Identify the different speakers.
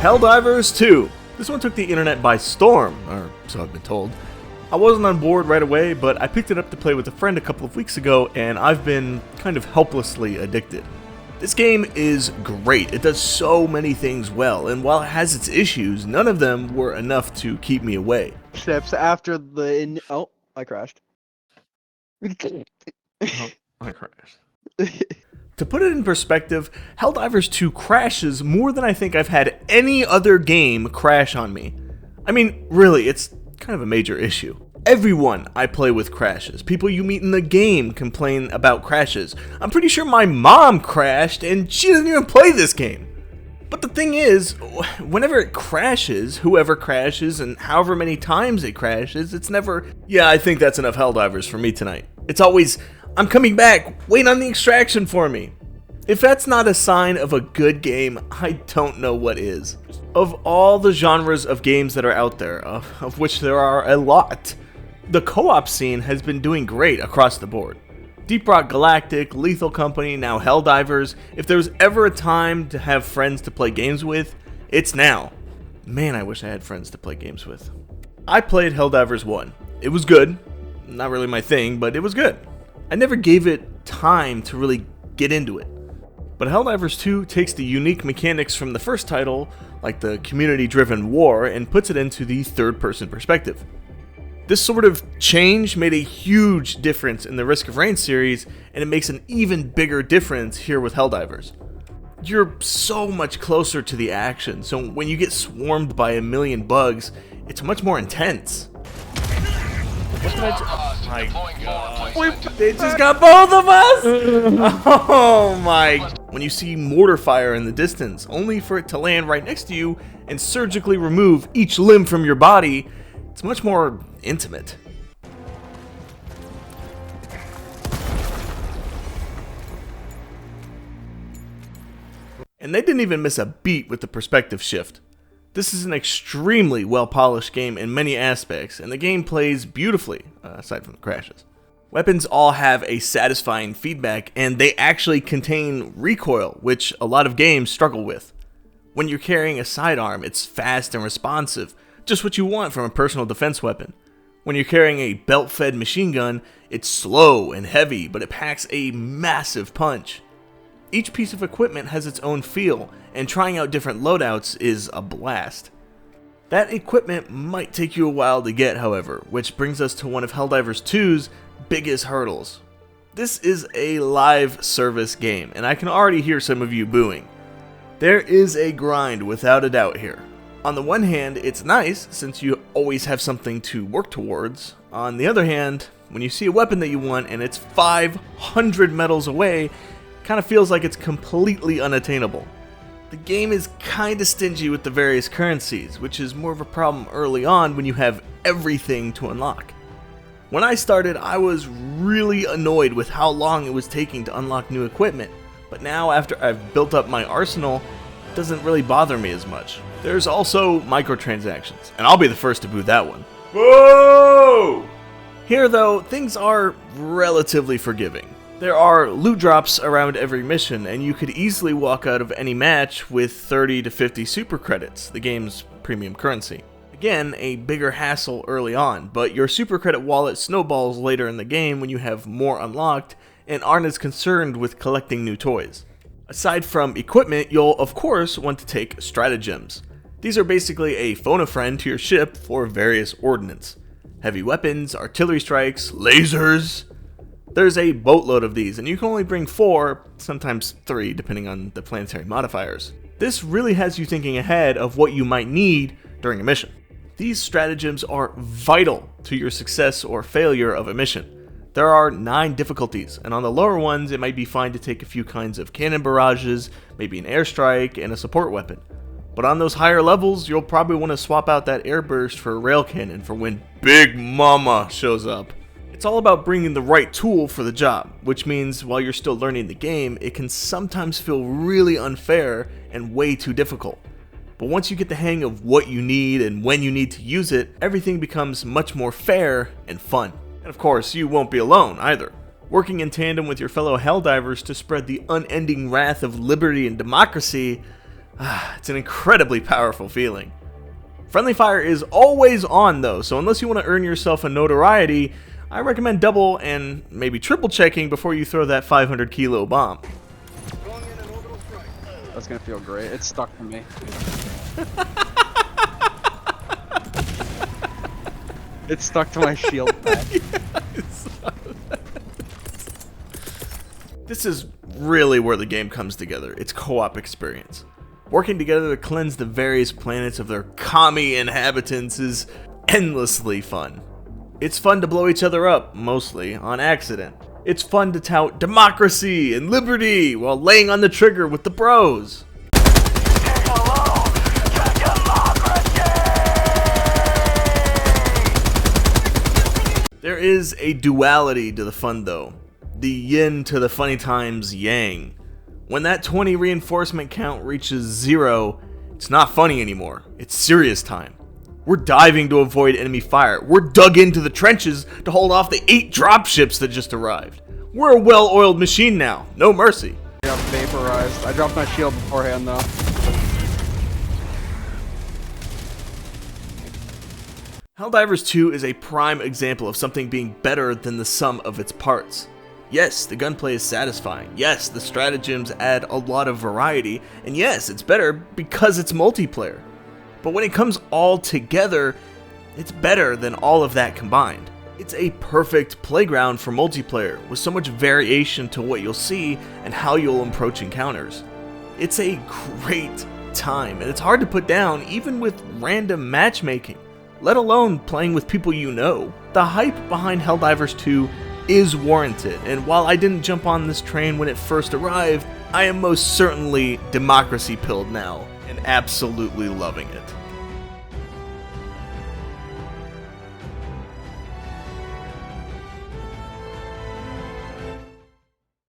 Speaker 1: Helldivers 2. This one took the internet by storm, or so I've been told. I wasn't on board right away, but I picked it up to play with a friend a couple of weeks ago, and I've been kind of helplessly addicted. This game is great. It does so many things well, and while it has its issues, none of them were enough to keep me away.
Speaker 2: Steps after the... Oh, I crashed.
Speaker 1: I crashed. To put it in perspective, Helldivers 2 crashes more than I think I've had any other game crash on me. I mean, really, it's kind of a major issue. Everyone I play with crashes. People you meet in the game complain about crashes. I'm pretty sure my mom crashed and she doesn't even play this game. But the thing is, whenever it crashes, whoever crashes and however many times it crashes, it's never, yeah, I think that's enough Helldivers for me tonight. It's always, I'm coming back, wait on the extraction for me. If that's not a sign of a good game, I don't know what is. Of all the genres of games that are out there, of which there are a lot, the co-op scene has been doing great across the board. Deep Rock Galactic, Lethal Company, now Helldivers. If there was ever a time to have friends to play games with, it's now. Man, I wish I had friends to play games with. I played Helldivers 1. It was good. Not really my thing, but it was good. I never gave it time to really get into it. But Helldivers 2 takes the unique mechanics from the first title, like the community-driven war, and puts it into the third-person perspective. This sort of change made a huge difference in the Risk of Rain series, and it makes an even bigger difference here with Helldivers. You're so much closer to the action, so when you get swarmed by a million bugs, it's much more intense. What did oh my god. They just got both of us! Oh my. When you see mortar fire in the distance, only for it to land right next to you and surgically remove each limb from your body, it's much more intimate. And they didn't even miss a beat with the perspective shift. This is an extremely well-polished game in many aspects, and the game plays beautifully, aside from the crashes. Weapons all have a satisfying feedback, and they actually contain recoil, which a lot of games struggle with. When you're carrying a sidearm, it's fast and responsive, just what you want from a personal defense weapon. When you're carrying a belt-fed machine gun, it's slow and heavy, but it packs a massive punch. Each piece of equipment has its own feel, and trying out different loadouts is a blast. That equipment might take you a while to get, however, which brings us to one of Helldivers 2's biggest hurdles. This is a live service game, and I can already hear some of you booing. There is a grind without a doubt here. On the one hand, it's nice, since you always have something to work towards. On the other hand, when you see a weapon that you want and it's 500 metals away, it kind of feels like it's completely unattainable. The game is kinda stingy with the various currencies, which is more of a problem early on when you have everything to unlock. When I started, I was really annoyed with how long it was taking to unlock new equipment, but now after I've built up my arsenal, it doesn't really bother me as much. There's also microtransactions, and I'll be the first to boo that one. Whoa! Here though, things are relatively forgiving. There are loot drops around every mission, and you could easily walk out of any match with 30 to 50 super credits, the game's premium currency. Again, a bigger hassle early on, but your super credit wallet snowballs later in the game when you have more unlocked and aren't as concerned with collecting new toys. Aside from equipment, you'll of course want to take stratagems. These are basically a phone-a-friend to your ship for various ordnance. Heavy weapons, artillery strikes, lasers. There's a boatload of these, and you can only bring 4, sometimes 3, depending on the planetary modifiers. This really has you thinking ahead of what you might need during a mission. These stratagems are vital to your success or failure of a mission. There are 9 difficulties, and on the lower ones it might be fine to take a few kinds of cannon barrages, maybe an airstrike, and a support weapon. But on those higher levels, you'll probably want to swap out that airburst for a rail cannon for when Big Mama shows up. It's all about bringing the right tool for the job, which means while you're still learning the game, it can sometimes feel really unfair and way too difficult. But once you get the hang of what you need and when you need to use it, everything becomes much more fair and fun. And of course, you won't be alone either. Working in tandem with your fellow Helldivers to spread the unending wrath of liberty and democracy, It's an incredibly powerful feeling. Friendly fire is always on though, so unless you want to earn yourself a notoriety, I recommend double and maybe triple checking before you throw that 500 kilo bomb.
Speaker 2: That's gonna feel great. It's stuck to me. It's stuck to my shield pad.
Speaker 1: This is really where the game comes together. It's co-op experience. Working together to cleanse the various planets of their commie inhabitants is endlessly fun. It's fun to blow each other up, mostly on accident. It's fun to tout democracy and liberty while laying on the trigger with the bros. There is a duality to the fun though. The yin to the funny times yang. When that 20 reinforcement count reaches 0, it's not funny anymore. It's serious time. We're diving to avoid enemy fire. We're dug into the trenches to hold off the 8 dropships that just arrived. We're a well-oiled machine now. No mercy.
Speaker 2: I got vaporized. I dropped my shield beforehand though.
Speaker 1: Helldivers 2 is a prime example of something being better than the sum of its parts. Yes, the gunplay is satisfying. Yes, the stratagems add a lot of variety. And yes, it's better because it's multiplayer. But when it comes all together, it's better than all of that combined. It's a perfect playground for multiplayer with so much variation to what you'll see and how you'll approach encounters. It's a great time and it's hard to put down even with random matchmaking, let alone playing with people you know. The hype behind Helldivers 2 is warranted, and while I didn't jump on this train when it first arrived, I am most certainly democracy pilled now and absolutely loving it.